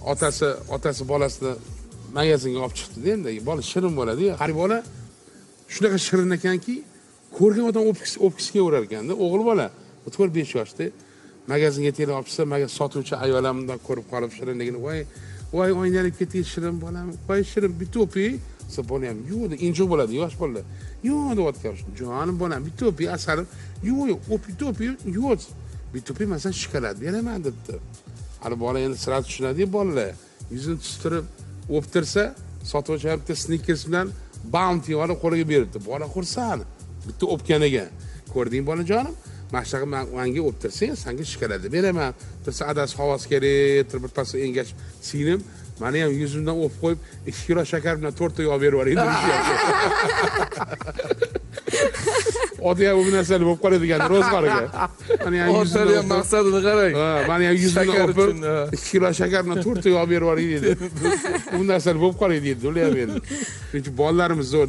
otasi bolasini magazinga olib chiqdi-da, endi bola shirin bo'ladi-yu. Qari bola shunaqa shirin ekanki, ko'rgan odam o'pkisi kelaverar ekanda. O'g'il bola 4-5 yoshda magazinga telefon olib chiqsa, sotuvchi ayollar bundan ko'rib qolib shirinligini, voy o'ynalib ketdi shirin bolam, voy shirin bitta o'ping. Desa bola ham yo'q, injiq bo'ladi yosh bolalar. Yo'q deyotgan. Jonim bolam bitta o'ping, asalim. Yo'q, bitta o'ping, yo'q. Bitta o'ping, masalan, shokolad beraman debdi. Hali bola endi sira tushunadi-yu bolalar. Yuzini tustirib o'ptirsa, sotuvchi ham bitta Snickers bilan Bounty olib qo'liga beribdi. Bola xursand. Bitta o'pganiga. Ko'rding bolajonim? Mashtaqa menga o'ptirsang, senga shokolad beraman. Tursa adasi havos kerak, bir pas engashib, singlim, meni ham yuzimdan o'pib qo'yib, 2 kilo shakar bilan 4 ta yog' berib yuboring deyapti. Odi ham bu narsani bo'lib qoladigan ro'zg'origa. Meni ham yuzimdan ham maqsadini qarang. Ha, meni ham yuzimdan o'pib, 2 kilo shakar bilan 4 ta yog' berib yuboring dedi. Bu narsani bo'lib qoladi dedi, ular ham endi. Chunki bolalarimiz zo'r.